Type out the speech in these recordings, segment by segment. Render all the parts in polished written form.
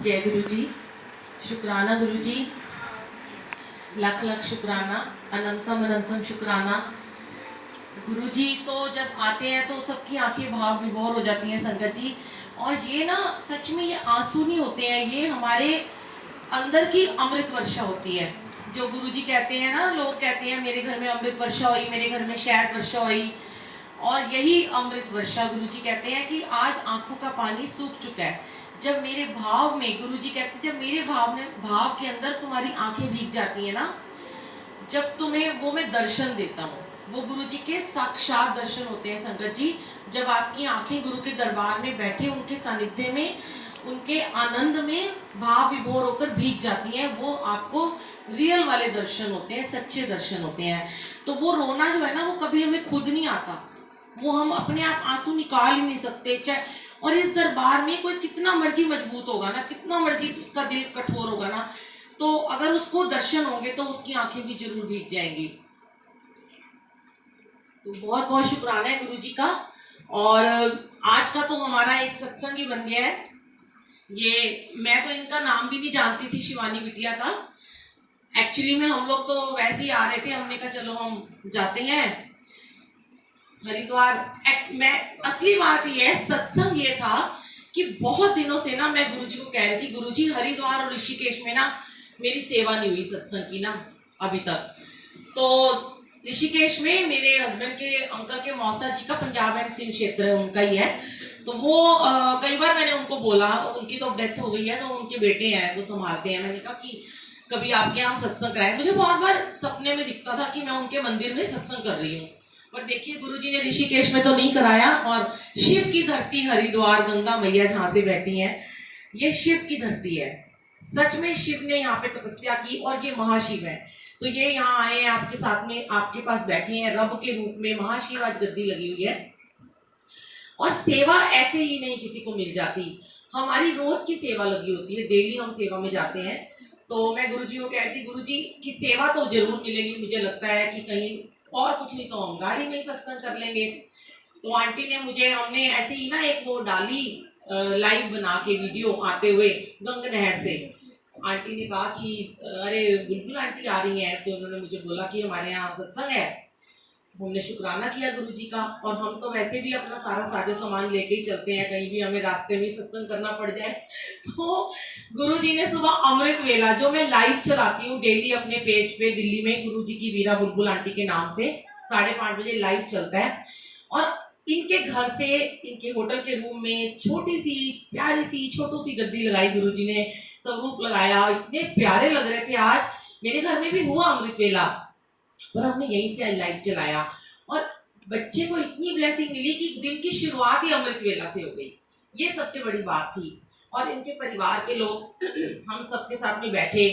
जय गुरु जी। शुक्राना गुरु जी, लख लख शुक्राना, अनंतम अनंतम शुक्राना। गुरु जी तो जब आते हैं तो सबकी आंखें भाव विभोर हो जाती हैं संगत जी। और ये ना सच में ये आंसू नहीं होते हैं, ये हमारे अंदर की अमृत वर्षा होती है। जो गुरु जी कहते हैं ना, लोग कहते हैं मेरे घर में अमृत वर्षा हुई, मेरे घर में शहद वर्षा हुई। और यही अमृत वर्षा गुरु जी कहते हैं कि आज आंखों का पानी सूख चुका है। जब मेरे भाव में, गुरु जी कहते हैं जब मेरे भाव के अंदर तुम्हारी आंखें भीग जाती है ना, जब तुम्हें वो मैं दर्शन देता हूँ, वो गुरु जी के साक्षात दर्शन होते हैं संगत जी। जब आपकी आंखें गुरु के दरबार में बैठे उनके सानिध्य में, उनके आनंद में भाव विभोर होकर भीग जाती हैं, वो आपको रियल वाले दर्शन होते हैं, सच्चे दर्शन होते हैं। तो वो रोना जो है ना, वो कभी हमें खुद नहीं आता, वो हम अपने आप आंसू निकाल ही नहीं सकते। चाहे और इस दरबार में कोई कितना मर्जी मजबूत होगा ना, कितना मर्जी उसका दिल कठोर होगा ना, तो अगर उसको दर्शन होंगे तो उसकी आंखें भी जरूर भीग जाएंगी। तो बहुत बहुत शुक्राना है गुरु जी का। और आज का तो हमारा एक सत्संग ही बन गया है। ये मैं तो इनका नाम भी नहीं जानती थी, शिवानी बिटिया का। एक्चुअली में हम लोग तो वैसे ही आ रहे थे, हमने कहा चलो हम जाते हैं हरिद्वार। मैं असली बात ये है, सत्संग ये था कि बहुत दिनों से ना मैं गुरुजी को कह रही थी, गुरुजी हरिद्वार और ऋषिकेश में ना मेरी सेवा नहीं हुई सत्संग की ना अभी तक। तो ऋषिकेश में मेरे हस्बैंड के अंकल के मौसा जी का पंजाब एंड सिंध क्षेत्र है, उनका ही है। तो वो कई बार मैंने उनको बोला, उनकी तो डेथ हो गई है, तो उनके बेटे हैं वो संभालते हैं। मैंने कहा कि कभी आपके यहाँ सत्संग कराए। मुझे बहुत बार सपने में दिखता था कि मैं उनके मंदिर में सत्संग कर रही हूँ, पर देखिए गुरुजी ने ऋषिकेश में तो नहीं कराया। और शिव की धरती हरिद्वार, गंगा मैया जहाँ से बहती हैं, ये शिव की धरती है। सच में शिव ने यहाँ पे तपस्या की और ये महाशिव है। तो ये यहाँ आए हैं आपके साथ में, आपके पास बैठे हैं रब के रूप में। महाशिव आज गद्दी लगी हुई है। और सेवा ऐसे ही नहीं किसी को मिल जाती, हमारी रोज की सेवा लगी होती है, डेली हम सेवा में जाते हैं। तो मैं गुरुजी को कह रही थी, गुरुजी की सेवा तो जरूर मिलेगी, मुझे लगता है कि कहीं और कुछ नहीं तो हम गाड़ी में ही सत्संग कर लेंगे। तो आंटी ने मुझे, हमने ऐसे ही ना एक वो डाली लाइव बना के वीडियो आते हुए गंग नहर से। आंटी ने कहा कि अरे बुलबुल आंटी आ रही हैं, तो उन्होंने मुझे बोला कि हमारे यहाँ सत्संग है। हमने शुक्राना किया गुरु जी का। और हम तो वैसे भी अपना सारा साजो सामान लेके ही चलते हैं, कहीं भी हमें रास्ते में सत्संग करना पड़ जाए। तो गुरु जी ने सुबह अमृत वेला, जो मैं लाइव चलाती हूँ डेली अपने पेज पे दिल्ली में, गुरु जी की वीरा बुलबुल आंटी के नाम से 5:30 बजे लाइव चलता है। और इनके घर से, इनके होटल के रूम में छोटी सी प्यारी सी छोटू सी गद्दी लगाई गुरु जी ने, स्वरूप लगाया, इतने प्यारे लग रहे थे। आज मेरे घर में भी हुआ अमृत वेला, पर हमने यहीं से लाइव चलाया। और बच्चे को इतनी ब्लेसिंग मिली कि दिन की शुरुआत ही अमृत वेला से हो गई, ये सबसे बड़ी बात थी। और इनके परिवार के लोग हम सबके साथ में बैठे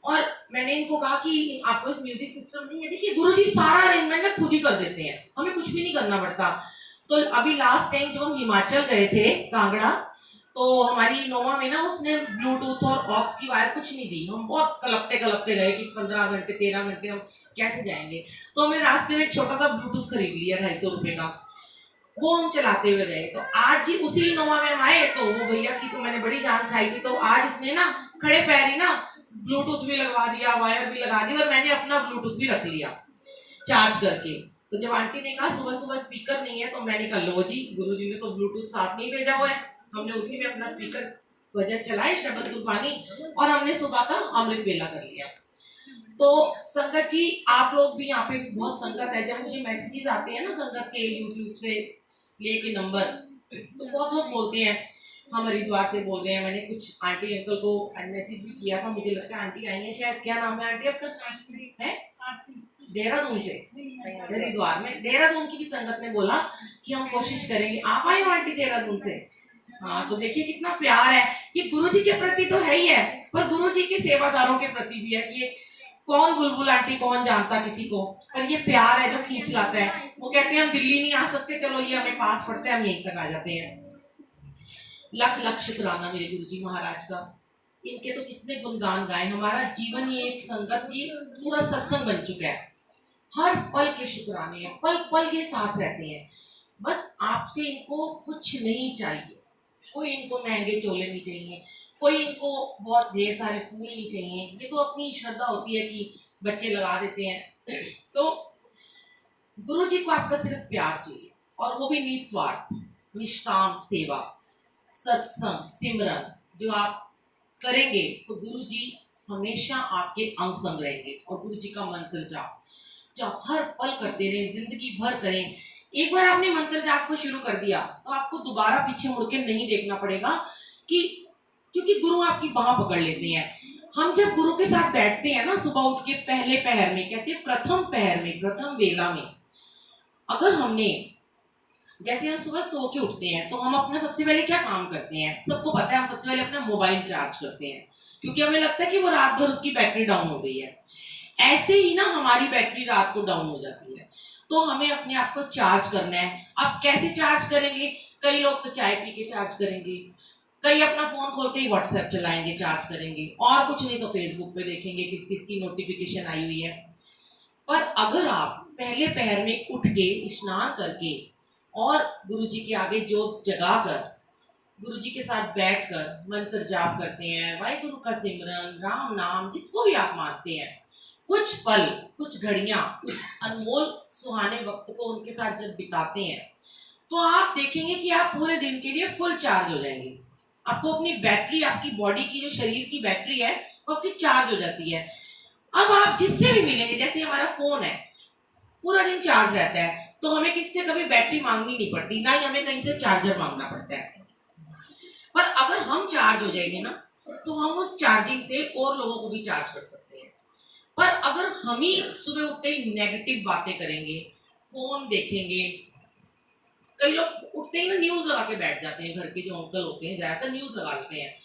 और मैंने इनको कहा कि आपको इस म्यूजिक सिस्टम नहीं है। देखिए गुरुजी सारा अरेंजमेंट ना खुद ही कर देते हैं, हमें कुछ भी नहीं करना पड़ता। तो अभी लास्ट टाइम जब हम हिमाचल गए थे कांगड़ा, तो हमारी इनोवा में ना उसने ब्लूटूथ और ऑक्स की वायर कुछ नहीं दी। हम बहुत कलपते गए कि 15 घंटे 13 घंटे हम कैसे जाएंगे। तो हमने रास्ते में एक छोटा सा ब्लूटूथ खरीद लिया 250 रुपये का, वो हम चलाते हुए गए। तो आज ही उसी इनोवा में हम आए, तो वो भैया की तो मैंने बड़ी जान खाई थी। तो आज इसने ना खड़े पैर ही ना ब्लूटूथ भी लगवा दिया, वायर भी लगा दी, और मैंने अपना ब्लूटूथ भी रख लिया चार्ज करके। तो जब आंटी ने कहा सुबह सुबह स्पीकर नहीं है, तो मैंने कहा लो जी, गुरुजी ने तो ब्लूटूथ साथ में ही भेजा हुआ है। हमने उसी में अपना स्पीकर भजन चलाए, शब्द गुरबानी, और हमने सुबह का अमृत वेला कर लिया। तो संगत जी आप लोग भी यहाँ पे बहुत संगत है। जब मुझे मैसेजेस आते हैं ना संगत के यूट्यूब से लेके नंबर, तो बहुत लोग बोलते हैं हम हरिद्वार से बोल रहे हैं। मैंने कुछ आंटी अंकल को मैसेज भी किया था, मुझे लगता है आंटी आई है शायद। क्या नाम है आंटी आपका? है देहरादून से, हरिद्वार में देहरादून की भी संगत ने बोला कि हम कोशिश करेंगे। आप आए हो आंटी देहरादून से? हाँ, तो देखिए कितना प्यार है। ये गुरुजी के प्रति तो है ही है, पर गुरुजी के सेवादारों के प्रति भी है कि कौन बुलबुल आंटी, कौन जानता किसी को, पर ये प्यार है जो खींच लाता है। वो कहते हैं हम दिल्ली नहीं आ सकते, चलो ये हमें पास पड़ता है, हम यहीं तक आ जाते हैं। लख लख शुक्राना मेरे गुरुजी महाराज का। इनके तो कितने गुणगान गाए। हमारा जीवन ही एक संगत जी पूरा सत्संग बन चुका है। हर पल के शुक्राने हैं, पल पल ये साथ रहते हैं। बस आपसे इनको कुछ नहीं चाहिए, कोई इनको महंगे चोले नहीं चाहिए, कोई इनको बहुत ढेर सारे फूल नहीं चाहिए। ये तो अपनी श्रद्धा होती है कि बच्चे लगा देते हैं। तो गुरु जी को आपका सिर्फ प्यार चाहिए, और वो भी निस्वार्थ, निष्काम सेवा, सत्संग, सिमरन जो आप करेंगे तो गुरु जी हमेशा आपके अंग संग रहेंगे। और गुरु जी का मंत्र जाप जो आप हर पल करते रहे, जिंदगी भर करें। एक बार आपने मंत्र जाप को शुरू कर दिया तो आपको दोबारा पीछे मुड़ के नहीं देखना पड़ेगा, कि क्योंकि गुरु आपकी बाह पकड़ लेते हैं। हम जब गुरु के साथ बैठते हैं ना, सुबह उठ के पहले पहर में, कहते हैं प्रथम पहर में, प्रथम वेला में, अगर हमने, जैसे हम सुबह सो के उठते हैं तो हम अपना सबसे पहले क्या काम करते हैं, सबको पता है, हम सबसे पहले अपना मोबाइल चार्ज करते हैं, क्योंकि हमें लगता है कि वो रात भर उसकी बैटरी डाउन हो गई है। ऐसे ही ना हमारी बैटरी रात को डाउन हो जाती है, तो हमें अपने आप को चार्ज करना है। अब कैसे चार्ज करेंगे? कई लोग तो चाय पी के चार्ज करेंगे, कई अपना फोन खोलते ही व्हाट्सएप चलाएंगे, चार्ज करेंगे, और कुछ नहीं तो फेसबुक पे देखेंगे किस किस की नोटिफिकेशन आई हुई है। पर अगर आप पहले पहर में उठ के स्नान करके और गुरु जी के आगे जोत जगाकर गुरु जी के साथ बैठकर मंत्र जाप करते हैं, वाहिगुरु का सिमरन, राम नाम, जिसको भी आप मानते हैं, कुछ पल, कुछ घड़ियां उस अनमोल सुहाने वक्त को उनके साथ जब बिताते हैं, तो आप देखेंगे कि आप पूरे दिन के लिए फुल चार्ज हो जाएंगे। आपको अपनी बैटरी, आपकी बॉडी की जो शरीर की बैटरी है वो आपकी चार्ज हो जाती है। अब आप जिससे भी मिलेंगे, जैसे हमारा फोन है पूरा दिन चार्ज रहता है, तो हमें किससे कभी बैटरी मांगनी नहीं पड़ती, ना ही हमें कहीं से चार्जर मांगना पड़ता है। पर अगर हम चार्ज हो जाएंगे ना, तो हम उस चार्जिंग से और लोगों को भी चार्ज कर सकते हैं। पर अगर हम ही सुबह उठते ही नेगेटिव बातें करेंगे, फोन देखेंगे, कई लोग उठते ही ना न्यूज लगा के बैठ जाते हैं, घर के जो अंकल होते हैं ज्यादातर न्यूज लगा लेते हैं।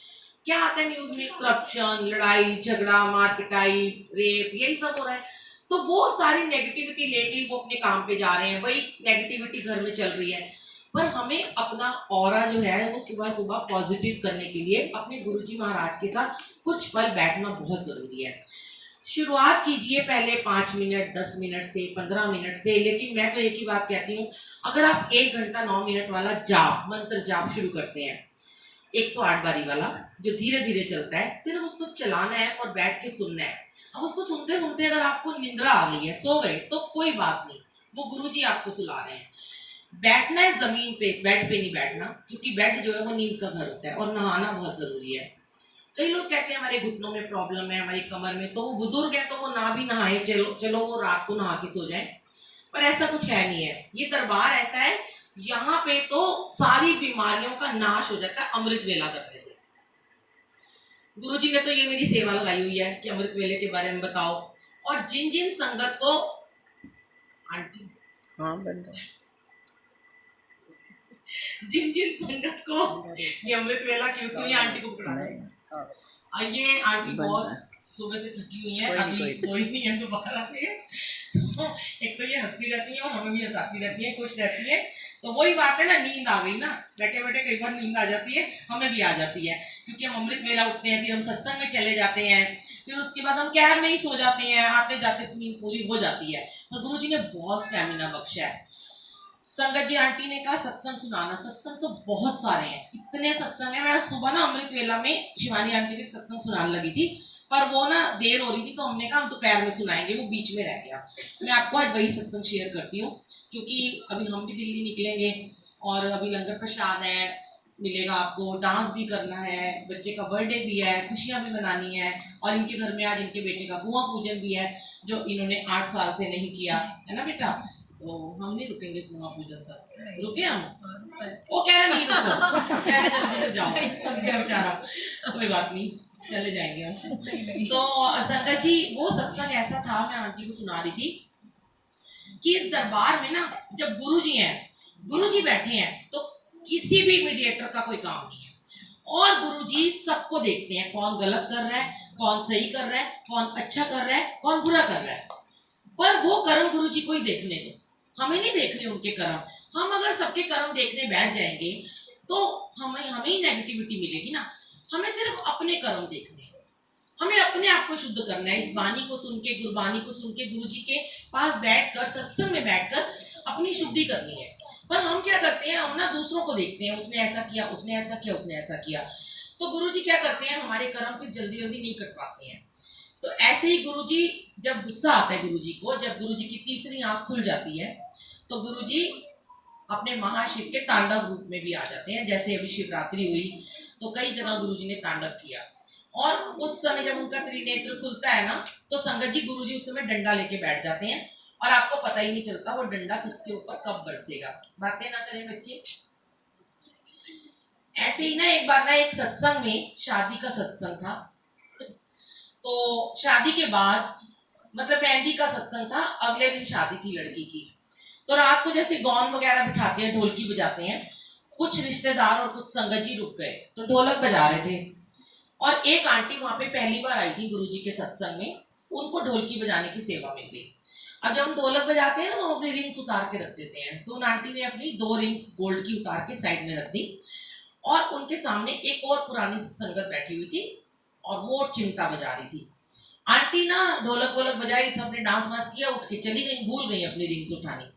क्या आता है न्यूज में? करप्शन, लड़ाई झगड़ा, मार पिटाई, रेप, यही सब हो रहा है। तो वो सारी नेगेटिविटी लेके वो अपने काम पे जा रहे हैं, वही नेगेटिविटी घर में चल रही है। पर हमें अपना ऑरा जो है वो सुबह सुबह पॉजिटिव करने के लिए अपने गुरुजी महाराज के साथ कुछ पल बैठना बहुत जरूरी है। शुरुआत कीजिए पहले 5 मिनट, 10 मिनट से, 15 मिनट से, लेकिन मैं तो एक ही बात कहती हूँ, अगर आप 1 घंटा 9 मिनट वाला जाप, मंत्र जाप शुरू करते हैं, 108 बारी वाला जो धीरे धीरे चलता है, सिर्फ उसको चलाना है और बैठ के सुनना है। अब उसको सुनते सुनते अगर आपको निंद्रा आ गई है, सो गए, तो कोई बात नहीं, वो गुरुजी आपको सुला रहे हैं। बैठना है जमीन पे, बेड पे नहीं बैठना, क्योंकि बेड जो है वो नींद का घर होता है, और नहाना बहुत जरूरी है। कई लोग कहते हैं हमारे घुटनों में प्रॉब्लम है, हमारी कमर में, तो वो बुजुर्ग है तो वो ना भी नहाए, चलो वो रात को नहा के सो जाए, पर ऐसा कुछ है नहीं है। ये दरबार ऐसा है, यहाँ पे तो सारी बीमारियों का नाश हो जाता है अमृत वेला करने से। गुरुजी ने तो ये मेरी सेवा लगाई हुई है कि अमृत वेले के बारे में बताओ, और जिन जिन संगत को, आंटी जिन जिन संगत को ये अमृत वेला क्यों ये आंटी को पकड़ा रहे, ये आंटी बहुत सुबह से थकी हुई है, अभी सोई नहीं है दोबारा से। एक तो ये हंसती रहती है और हमें भी हंसाती रहती है, खुश रहती है। तो वही बात है ना, नींद आ गई ना, बैठे बैठे कई बार नींद आ जाती है, हमें भी आ जाती है, क्योंकि हम अमृत वेला उठते हैं, फिर हम सत्संग में चले जाते हैं, फिर उसके बाद हम कैब में ही सो जाते हैं, आते जाते नींद पूरी हो जाती है। तो गुरु जी ने बहुत स्टैमिना बख्शा है। संगत जी, आंटी ने कहा सत्संग सुनाना, सत्संग तो बहुत सारे हैं, इतने सत्संग है। मैं सुबह ना अमृत वेला में शिवानी आंटी के सत्संग सुनाने लगी थी, पर वो ना देर हो रही थी, तो हमने कहा हम दोपहर में सुनाएंगे, वो बीच में रह गया। मैं आपको आज वही सत्संग शेयर करती हूँ, क्योंकि अभी हम भी दिल्ली निकलेंगे और अभी लंगर प्रसाद है, मिलेगा आपको, डांस भी करना है, बच्चे का बर्थडे भी है, खुशियाँ भी मनानी है, और इनके घर में आज इनके बेटे का कुआं पूजन भी है, जो इन्होंने 8 साल से नहीं किया है ना बेटा। तो हम नहीं रुकेंगे कुआं पूजन तक, रुके हम? वो कह रहे नहीं रुको, कह रहे जल्दी से जाओ, बेचारा, कोई बात नहीं, चले जाएंगे हम। तो संगत जी, वो सत्संग ऐसा था, मैं आंटी को सुना रही थी कि इस दरबार में ना जब गुरुजी हैं, गुरुजी बैठे हैं, तो किसी भी मीडिएटर का कोई काम नहीं है, और गुरुजी सबको देखते हैं, कौन गलत कर रहा है, कौन सही कर रहा है, कौन अच्छा कर रहा है, कौन बुरा कर रहा है। पर वो कर्म गुरुजी को ही देखने दो, हमें नहीं देख रहे उनके कर्म। हम अगर सबके कर्म देखने बैठ जाएंगे तो हमें ही नेगेटिविटी मिलेगी ना। हमें सिर्फ अपने कर्म देखने, हमें अपने आप को शुद्ध करना है। इस वाणी को सुन के, गुरबानी को सुन के, गुरु जी के पास बैठकर, सत्संग में बैठकर अपनी शुद्धि करनी है। पर हम क्या करते हैं, हम ना दूसरों को देखते हैं, उसने ऐसा किया, उसने ऐसा किया, उसने ऐसा किया। तो गुरुजी क्या करते हैं, हमारे कर्म फिर जल्दी जल्दी नहीं कट पाते हैं। तो ऐसे ही गुरुजी, जब गुस्सा आता है गुरुजी को, जब गुरुजी की तीसरी आंख खुल जाती है, तो गुरुजी अपने महाशिव के तांडव रूप में भी आ जाते हैं। जैसे अभी शिवरात्रि हुई तो कई जगह गुरुजी ने तांडव किया, और उस समय जब उनका त्रिनेत्र खुलता है ना, तो संगत जी गुरुजी उस समय डंडा लेके बैठ जाते हैं, और आपको पता ही नहीं चलता वो डंडा किसके ऊपर कब बरसेगा। बातें ना करें बच्चे। ऐसे ही ना एक बार ना एक सत्संग में, शादी का सत्संग था, तो शादी के बाद मतलब मेहंदी का सत्संग था, अगले दिन शादी थी लड़की की। तो रात को जैसे गौन वगैरह बिठाते हैं, ढोलकी बजाते हैं, कुछ रिश्तेदार और कुछ संगत जी रुक गए, तो ढोलक बजा रहे थे, और एक आंटी वहां पे पहली बार आई थी गुरुजी के सत्संग में, उनको ढोलकी बजाने की सेवा मिल गई। अब जब हम ढोलक बजाते हैं ना, तो हम अपनी रिंग्स उतार के रख देते हैं, तो उन आंटी ने अपनी 2 रिंग्स गोल्ड की उतार के साइड में रख दी, और उनके सामने एक और पुरानी संगत बैठी हुई थी, और वो चिमटा बजा रही थी। आंटी ना ढोलक वोलक बजाई, सबने डांस वांस किया, उठ के चली गई, भूल गई अपनी रिंग्स उठानी,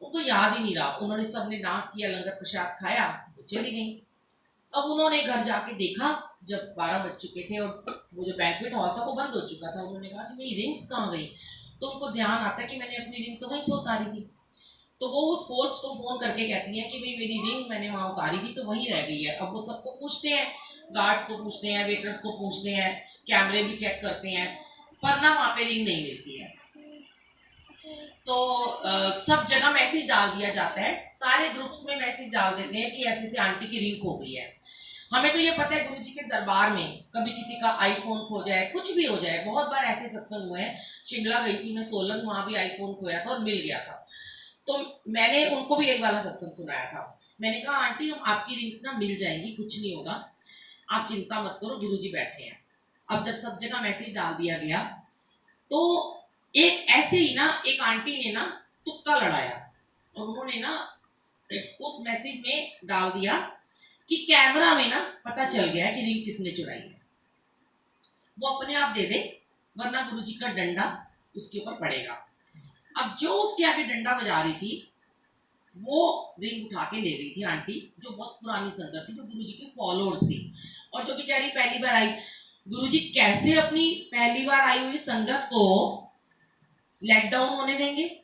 उनको याद ही नहीं रहा। उन्होंने सबने डांस किया, लंगर प्रसाद खाया, वो चली गई। अब उन्होंने घर जाके देखा, जब 12 बज चुके थे और वो जो बैंक्वेट हॉल था वो बंद हो चुका था, उन्होंने कहा कि मेरी रिंग्स कहाँ गई। तो उनको ध्यान आता है कि मैंने अपनी रिंग तो वहीं पे उतारी थी। तो वो उस पोस्ट को फोन करके कहती हैं कि भाई मेरी रिंग मैंने वहाँ उतारी थी तो वहीं रह गई है। अब वो सबको पूछते हैं, गार्ड्स को पूछते हैं, वेटर्स को पूछते हैं, कैमरे भी चेक करते हैं, पर ना वहाँ पे रिंग नहीं मिलती है। तो सब जगह मैसेज डाल दिया जाता है, सारे ग्रुप्स में मैसेज डाल देते हैं कि ऐसे से आंटी की रिंग खो गई है। हमें तो ये पता है गुरुजी के दरबार में कभी किसी का आईफोन खो जाए, कुछ भी हो जाए, बहुत बार ऐसे सत्संग हुए हैं। शिमला गई थी मैं, सोलन, वहां भी आईफोन खोया था और मिल गया था। तो मैंने उनको भी एक वाला सत्संग सुनाया था। मैंने कहा आंटी हम आपकी रिंग्स ना मिल जाएंगी, कुछ नहीं होगा, आप चिंता मत करो, गुरुजी बैठे हैं। अब जब सब जगह मैसेज डाल दिया गया, तो एक ऐसे ही ना एक आंटी ने ना तुक्का लड़ाया, और उन्होंने ना उस मैसेज में डाल दिया कि कैमरा में ना पता चल गया है कि रिंग किसने चुराई है, वो अपने आप दे दे, वरना गुरुजी का डंडा उसके ऊपर पड़ेगा। अब जो उसके आगे डंडा बजा रही थी, वो रिंग उठा के ले रही थी आंटी, जो बहुत पुरानी संगत थी, जो गुरुजी के फॉलोअर्स थी, और जो बेचारी पहली बार आई। गुरुजी कैसे अपनी पहली बार आई हुई संगत को लेट डाउन होने देंगे?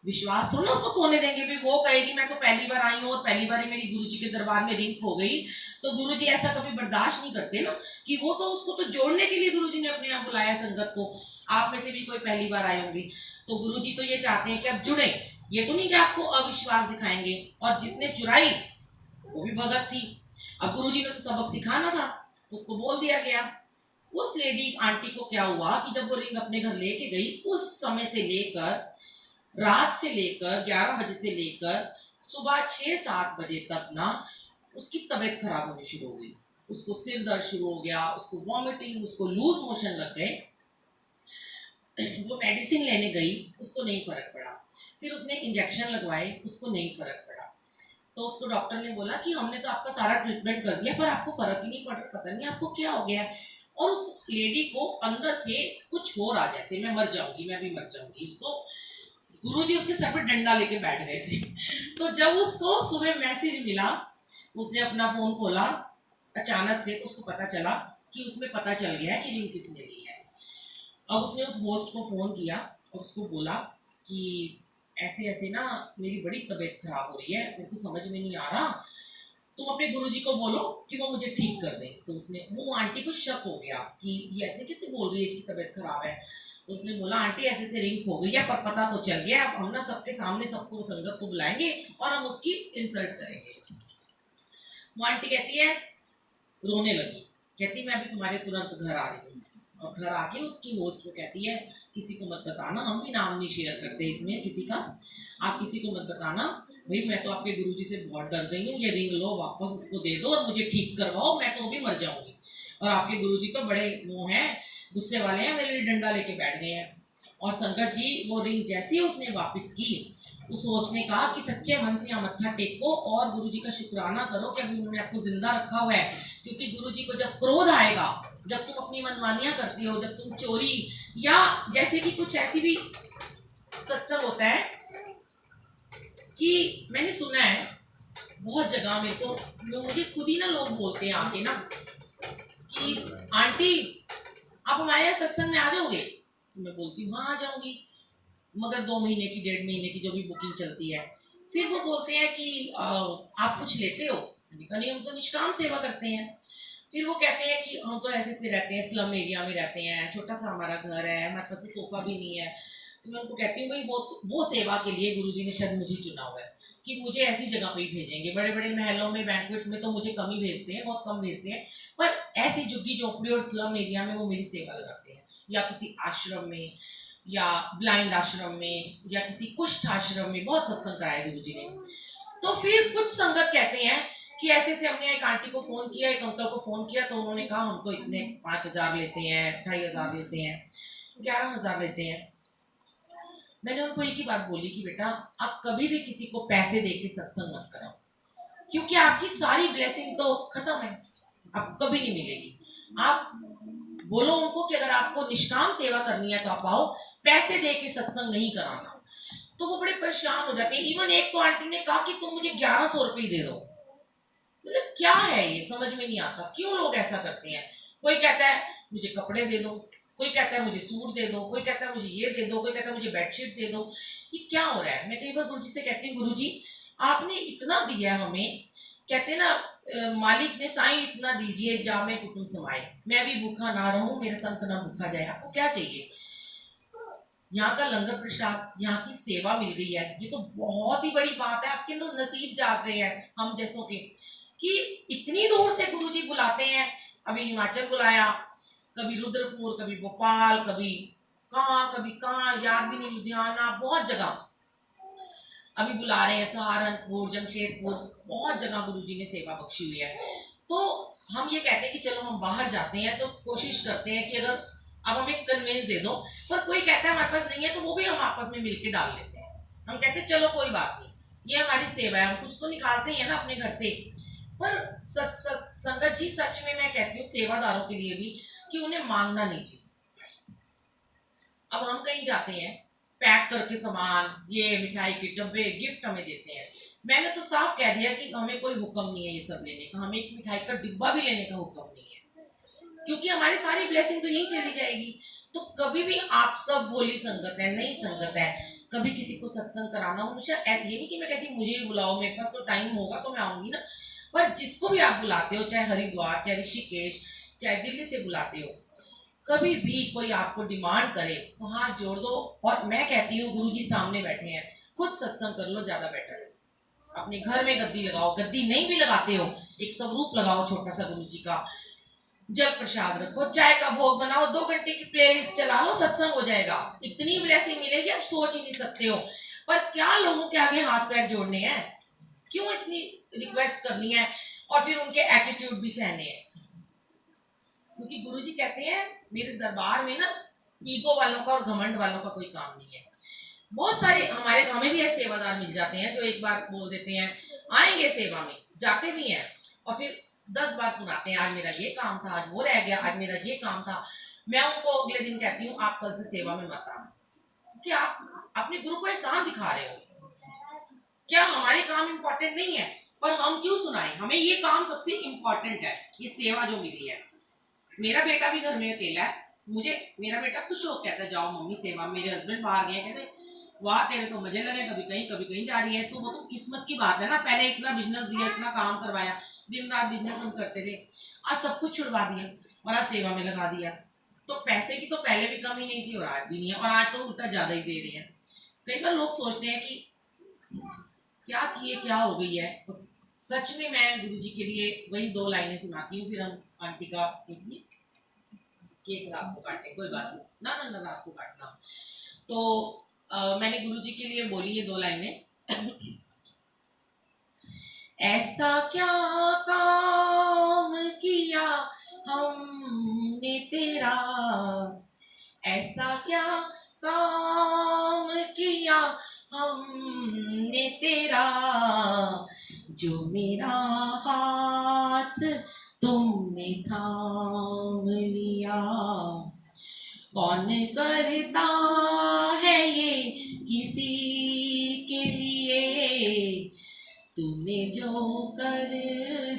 विश्वास थोड़ा ना उसको खोने देंगे। भी वो कहेगी मैं तो पहली बार आई हूँ और पहली बार ही मेरी गुरुजी के दरबार में रिंग खो गई, तो गुरुजी ऐसा कभी बर्दाश्त नहीं करते ना, कि वो तो उसको तो जोड़ने के लिए गुरुजी ने अपने यहाँ बुलाया संगत को। आप में से भी कोई पहली बार आए होंगे, तो गुरुजी तो ये चाहते हैं कि आप जुड़े, ये तो नहीं कि आपको अविश्वास दिखाएंगे। और जिसने चुराई वो भी भगत थी, अब गुरुजी ने तो सबक सिखाना था, उसको बोल दिया गया। उस लेडी आंटी को क्या हुआ कि जब वो रिंग अपने घर लेके गई, उस समय से लेकर रात से लेकर 11 बजे से लेकर सुबह 6-7 बजे तक ना उसकी तबीयत खराब होनी शुरू हो गई। उसको सिर दर्द शुरू हो गया, उसको वॉमिटिंग, उसको लूज मोशन लग गए। वो मेडिसिन लेने गई, उसको नहीं फर्क पड़ा। फिर उसने इंजेक्शन लगवाए, उसको नहीं फर्क पड़ा। तो उसको डॉक्टर ने बोला कि हमने तो आपका सारा ट्रीटमेंट कर दिया, पर आपको फर्क ही नहीं पड़ रहा, पता नहीं आपको क्या हो गया है। और उस लेडी को अंदर से कुछ हो रहा, जैसे मैं मर जाऊंगी, मैं भी मर जाऊंगी। उसको गुरुजी उसके सर पर डंडा लेके बैठ गए थे। तो जब उसको सुबह मैसेज मिला, उसने अपना फोन खोला अचानक से, तो उसको पता चला कि उसमें पता चल गया है कि रिंग किसने ली है। अब उसने उस होस्ट को फोन किया और उसको बोला कि ऐसे ऐसे ना मेरी बड़ी तबीयत खराब हो रही है, उनको समझ में नहीं आ रहा, तुम अपने गुरुजी को बोलो कि वो मुझे ठीक कर दें। तो उसने, वो आंटी को शक हो गया कि ये ऐसे कैसे बोल रही है, इसकी तबीयत खराब है। तो उसने बोला आंटी ऐसे से रिंग हो गई है, पर पता तो चल गया, अब हम ना सबके सामने सबको संगत को बुलाएंगे और हम उसकी इंसल्ट करेंगे। वो आंटी कहती है, रोने लगी, कहती मैं अभी तुम्हारे तुरंत घर आ रही हूँ। और घर आके उसकी होस्ट को कहती है किसी को मत बताना, हम भी नाम नहीं शेयर करते इसमें किसी का, आप किसी को मत बताना भाई, मैं तो आपके गुरुजी से बहुत डर गई हूँ, ये रिंग लो वापस उसको दे दो और मुझे ठीक करवाओ, मैं तो भी मर जाऊंगी। और आपके गुरुजी तो बड़े वो हैं, गुस्से वाले हैं, मेरे लिए डंडा लेके बैठ गए हैं। और संगत जी वो रिंग जैसे ही उसने वापस की, उस होस्ट ने कहा कि सच्चे मन से यहाँ मत्था टेको और गुरुजी का शुक्राना करो कि अभी उन्होंने आपको जिंदा रखा हुआ है। क्योंकि गुरुजी को जब क्रोध आएगा, जब तुम अपनी मनमानियां करती हो, जब तुम चोरी या जैसे कि कुछ ऐसी भी सत्संग होता है कि मैंने सुना है बहुत जगह में, तो मुझे खुद ही ना लोग बोलते हैं आके ना कि आंटी आप हमारे यहाँ सत्संग में आ जाओगे, तो मैं बोलती हूँ हाँ आ जाऊंगी, मगर 2 महीने की 1.5 महीने की जो भी बुकिंग चलती है। फिर वो बोलते हैं कि आप कुछ लेते हो, मैंने कहा नहीं हम तो निष्काम सेवा करते हैं। फिर वो कहते हैं कि हम तो ऐसे से रहते हैं, स्लम एरिया में रहते हैं, छोटा सा हमारा घर है, हमारे पास तो सोफा भी नहीं है। तो मैं उनको कहती हूँ भाई वो सेवा के लिए गुरुजी ने शायद मुझे चुना हुआ है कि मुझे ऐसी जगह पे ही भेजेंगे। बड़े बड़े महलों में बैंक्वेट में तो मुझे कम ही भेजते हैं, बहुत कम भेजते हैं, पर ऐसी झुग्गी झोपड़ी और स्लम एरिया में वो मेरी सेवा लगाते हैं, या किसी आश्रम में, या ब्लाइंड आश्रम में, या किसी कुष्ठ आश्रम में बहुत सत्संग कराया गुरुजी ने। तो फिर कुछ संगत कहते हैं कि ऐसे से हमने एक आंटी को फोन किया, एक अंकल को फोन किया, तो उन्होंने कहा हम तो इतने 5,000 लेते हैं, 2,500 लेते हैं, 11,000 लेते हैं। मैंने उनको एक ही बात बोली कि बेटा आप कभी भी किसी को पैसे दे के सत्संग मत कराओ, क्योंकि आपकी सारी ब्लेसिंग तो खत्म है, आपको कभी नहीं मिलेगी। आप बोलो उनको कि अगर आपको निष्काम सेवा करनी है तो आप आओ, पैसे दे के सत्संग नहीं कराना। तो वो बड़े परेशान हो जाते हैं। इवन एक तो आंटी ने कहा कि तुम मुझे 1,100 रुपये दे दो। मतलब क्या है ये, समझ में नहीं आता क्यों लोग ऐसा करते हैं। कोई कहता है मुझे कपड़े दे दो, कोई कहता है मुझे सूट दे दो, कोई कहता है मुझे ये दे दो, कोई कहता है मुझे बेडशीट दे दो। ये क्या हो रहा है। मैं कई बार गुरुजी से कहती हूँ गुरुजी आपने इतना दिया हमें, कहते ना मालिक ने साईं इतना दीजिए जामे कुटुम समाए, मैं भी भूखा ना रहूं, मेरा संत ना भूखा जाए। आपको क्या चाहिए। यहाँ का लंगर प्रसाद, यहाँ की सेवा मिल गई है, ये तो बहुत ही बड़ी बात है। आपके तो नसीब जाग रहे हैं हम जैसों के, कि इतनी दूर से गुरुजी बुलाते हैं। अभी हिमाचल बुलाया, कभी रुद्रपुर, कभी भोपाल, कभी कहाँ याद भी नहीं, लुधियाना, बहुत जगह अभी बुला रहे हैं, सहारनपुर, जमशेदपुर, बहुत जगह गुरुजी ने सेवा बख्शी हुई है। तो हम ये कहते हैं कि चलो हम बाहर जाते हैं तो कोशिश करते हैं कि अगर अब हमें कन्वेंस दे दो, पर कोई कहता है हमारे पास नहीं है, तो वो भी हम आपस में मिलके डाल लेते हैं। हम कहते हैं चलो कोई बात नहीं, ये हमारी सेवा है, हम कुछ तो निकालते ही है ना अपने घर से। पर संगत जी सच में मैं कहती हूँ सेवादारों के लिए भी कि उन्हें मांगना नहीं चाहिए। अब हम कहीं जाते हैं, पैक करके सामान, ये मिठाई के डब्बे, गिफ्ट हमें देते हैं। मैंने तो साफ कह दिया कि हमें कोई हुक्म नहीं है ये सब लेने का, हमें एक मिठाई का डिब्बा भी लेने का हुक्म नहीं है, क्योंकि हमारी सारी ब्लेसिंग तो यहीं चली जाएगी। तो कभी भी आप सब बोली संगत है, नई संगत है, कभी किसी को सत्संग कराना हो, मुझे ये नहीं कि मैं कहती मुझे ही बुलाओ, मेरे पास तो टाइम होगा तो मैं आऊंगी ना, पर जिसको भी आप बुलाते हो, चाहे हरिद्वार, चाहे ऋषिकेश, चाहे दिल्ली से बुलाते हो, कभी भी कोई आपको डिमांड करे तो हाथ जोड़ दो। और मैं कहती हूँ गुरुजी सामने बैठे हैं, खुद सत्संग कर लो, ज्यादा बेटर है। अपने घर में गद्दी लगाओ, गद्दी नहीं भी लगाते हो एक स्वरूप लगाओ छोटा सा गुरुजी का, जल प्रसाद रखो, चाय का भोग बनाओ, 2 घंटे की प्लेलिस्ट चला लो, सत्संग हो जाएगा। इतनी ब्लेसिंग मिलेगी आप सोच ही नहीं सकते हो। पर क्या लोगों के आगे हाथ पैर जोड़ने हैं, क्यों इतनी रिक्वेस्ट करनी है और फिर उनके एटीट्यूड भी सहने हैं। क्योंकि गुरुजी कहते हैं मेरे दरबार में ना ईगो वालों का और घमंड वालों का कोई काम नहीं है। बहुत सारे हमें भी ऐसे सेवादार मिल जाते हैं जो एक बार बोल देते हैं आएंगे सेवा में, जाते भी हैं और फिर 10 बार सुनाते हैं आज मेरा ये काम था, आज वो रह गया, आज मेरा ये काम था। मैं उनको अगले दिन कहती हूँ आप कल से सेवा में मत आना, कि आप अपने गुरु को एहसान दिखा रहे हो। क्या हमारे काम इम्पोर्टेंट नहीं है, पर हम क्यों सुनाएं, हमें ये काम सबसे इम्पोर्टेंट है, ये सेवा जो मिली है। मेरा बेटा भी घर में अकेला है, मुझे मेरा बेटा खुश होकर कहता है जाओ मम्मी सेवा। मेरे हस्बैंड बाहर गए, कहते वाह तेरे तो मजे लगे, कभी कहीं जा रही है। तो वो तो किस्मत की बात है ना, पहले इतना बिजनेस दिया, इतना काम करवाया, दिन रात बिजनेस हम करते थे, आज सब कुछ छुड़वा दिया और आज सेवा में लगा दिया। तो पैसे की तो पहले भी कमी नहीं थी और आज भी नहीं है, और आज तो उल्टा ज्यादा ही दे रहे हैं। कई बार लोग सोचते हैं कि क्या थी ये, क्या हो गई है। तो सच में मैं गुरुजी के लिए वही 2 लाइनें सुनाती हूँ, फिर हम आंटी का केक रात को काटे, कोई बात नहीं ना, ना ना रात को काटना। तो मैंने गुरुजी के लिए बोली ये 2 लाइनें। ऐसा क्या काम किया हमने तेरा, ऐसा क्या काम किया हमने तेरा, जो मेरा हाथ तुमने थाम लिया। कौन करता है ये किसी के लिए, जो कर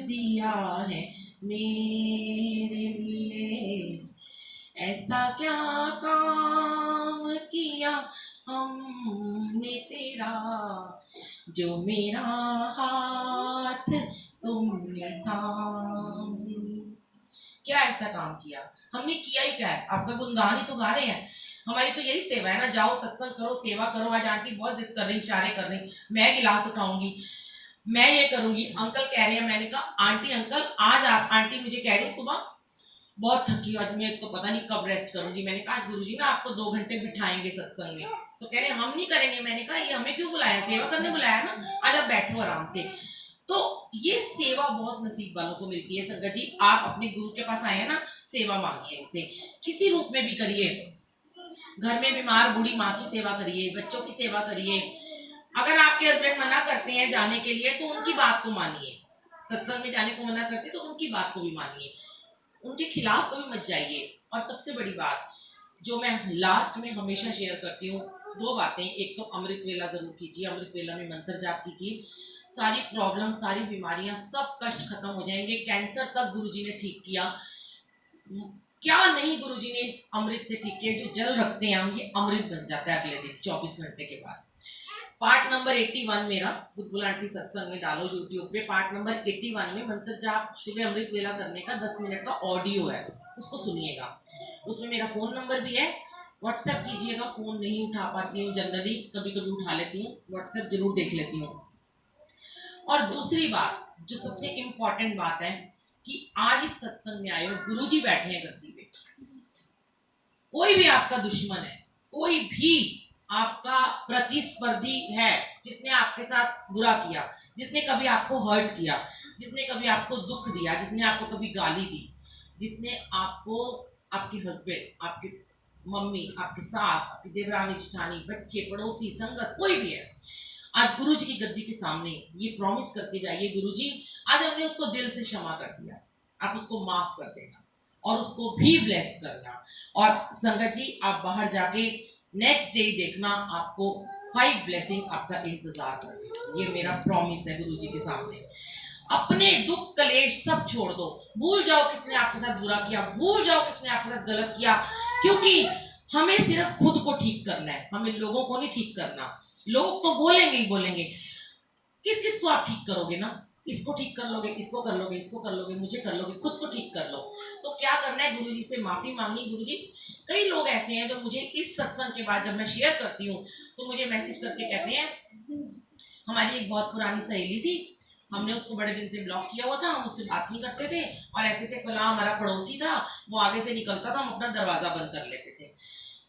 दिया है मेरे लिए, ऐसा क्या काम किया हमने तेरा, जो मेरा हाथ तुमने थाम। क्या ऐसा काम किया? हमने किया ही क्या है? आपका गुणगान ही तो गा रहे हैं। हमारी तो यही सेवा है ना, जाओ सत्संग करो, सेवा करो। आज आंटी बहुत जिद कर रही, इशारे कर रही, मैं गिलास उठाऊंगी, मैं ये करूंगी। अंकल कह रहे हैं, मैंने कहा आंटी अंकल आज आप, आंटी मुझे कह रही सुबह बहुत थकी आज मैं, तो पता नहीं कब रेस्ट करूंगी। मैंने कहा गुरुजी ना आपको 2 घंटे बिठाएंगे सत्संग में, तो कह रहे हम नहीं करेंगे। मैंने कहा ये हमें क्यों बुलाया, सेवा करने बुलाया ना, आज आप बैठो आराम से। तो ये सेवा बहुत नसीब वालों को मिलती है। संगत जी आप अपने गुरु के पास आए हैं ना, सेवा मांगिए इनसे, किसी रूप में भी करिए। घर में बीमार बूढ़ी माँ की सेवा करिए, बच्चों की सेवा करिए। अगर आपके हस्बैंड मना करते हैं जाने के लिए तो उनकी बात को मानिए, सत्संग में जाने को मना करते तो उनकी बात को भी मानिए, उनके खिलाफ कभी मत जाइए। और सबसे बड़ी बात जो मैं लास्ट में हमेशा शेयर करती हूँ, 2 बातें। एक तो अमृत वेला जरूर कीजिए, अमृत वेला में मंत्र जाप कीजिए, सारी प्रॉब्लम सारी बीमारियां सब कष्ट खत्म हो जाएंगे। कैंसर तक गुरुजी ने ठीक किया, क्या नहीं गुरुजी ने इस अमृत से ठीक किया। जो जल रखते हैं हम, ये अमृत बन जाता है अगले दिन 24 घंटे के बाद। पार्ट नंबर 81 मेरा बुलबुल आंटी सत्संग में डालो यूट्यूब पे, पार्ट नंबर 81 में मंत्र जाप सुबह अमृत वेला करने का 10 मिनट का ऑडियो है, उसको सुनिएगा। उसमें मेरा फोन नंबर भी है, व्हाट्सएप कीजिएगा। फोन नहीं उठा पाती हूँ जनरली, कभी कभी उठा लेती हूँ, व्हाट्सएप जरूर देख लेती हूँ। और दूसरी बात जो सबसे इम्पोर्टेंट बात है कि आज इस सत्संग में आए हो, गुरुजी बैठे हैं गद्दी पे। कोई भी आपका दुश्मन है, कोई भी आपका प्रतिस्पर्धी है जिसने आपके साथ बुरा किया, जिसने कभी आपको हर्ट किया, जिसने कभी आपको दुख दिया, जिसने आपको कभी गाली दी, जिसने आपको, आपके हस्बैंड, आपकी मम्मी, आपकी सास, आपकी देवरानी जेठानी, बच्चे, पड़ोसी, संगत, कोई भी है, आज गुरुजी की गद्दी के सामने ये प्रॉमिस करके जाइए, गुरुजी आज हमने उसको दिल से क्षमा कर दिया, आप उसको माफ कर देना और उसको भी ब्लेस करना। और संगत जी आप बाहर जाके नेक्स्ट डे देखना, आपको 5 ब्लेसिंग आपका इंतजार कर रही है। ये मेरा प्रॉमिस है गुरुजी के सामने। अपने दुख कलेश सब छोड़ दो, भूल जाओ किसने आपके साथ बुरा किया, भूल जाओ किसने आपके साथ गलत किया, क्योंकि हमें सिर्फ खुद को ठीक करना है, हमें लोगों को नहीं ठीक करना। लोग तो बोलेंगे ही बोलेंगे, किस किस को आप ठीक करोगे ना, इसको ठीक कर लोगे, इसको कर लोगे, इसको कर लोगे, मुझे कर लोगे, खुद को ठीक कर लो। तो क्या करना है, गुरुजी से माफी मांगी। गुरुजी कई लोग ऐसे हैं जो मुझे इस सत्संग के बाद जब मैं शेयर करती हूँ तो मुझे मैसेज करके कहते हैं, हमारी एक बहुत पुरानी सहेली थी, हमने उसको बड़े दिन से ब्लॉक किया हुआ था, हम उससे बात नहीं करते थे, और ऐसे से फला हमारा पड़ोसी था, वो आगे से निकलता था, हम अपना दरवाजा बंद कर लेते थे।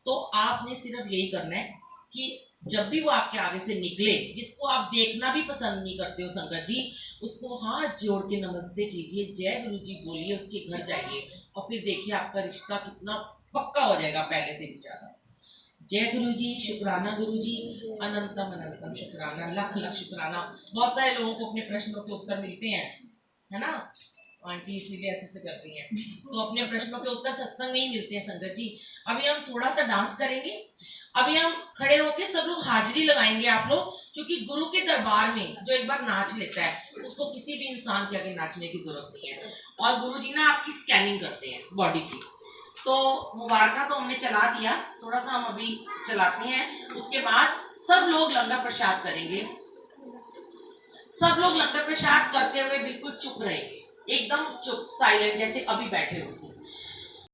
तो आपने सिर्फ यही करना है कि जब भी वो आपके आगे से निकले, जिसको आप देखना भी पसंद नहीं करते हो संगत जी, उसको हाथ जोड़ के नमस्ते कीजिए, जय गुरुजी बोलिए, उसके घर जाइए और फिर देखिए आपका रिश्ता कितना पक्का हो जाएगा पहले से भी ज्यादा। जय गुरुजी, शुक्राना गुरुजी, अनंतम अनंतम शुक्राना, लख लख शुक्राना। बहुत सारे लोगों को अपने प्रश्नों के उत्तर मिलते हैं, है ना, आंटी इसीलिए ऐसे से कर रही हैं, तो अपने प्रश्नों के उत्तर सत्संग में ही मिलते हैं संगत जी। अभी हम थोड़ा सा डांस करेंगे, अभी हम खड़े होके सब लोग हाजिरी लगाएंगे आप लोग, क्योंकि गुरु के दरबार में जो एक बार नाच लेता है उसको किसी भी इंसान के आगे नाचने की जरूरत नहीं है। और गुरुजी ना आपकी स्कैनिंग करते हैं बॉडी की, तो मुबारका तो हमने चला दिया, थोड़ा सा हम अभी चलाते हैं, उसके बाद सब लोग लंगर प्रसाद करेंगे। सब लोग लंगर प्रसाद करते हुए बिल्कुल चुप रहेंगे, एकदम चुप, साइलेंट, जैसे अभी बैठे होते हैं।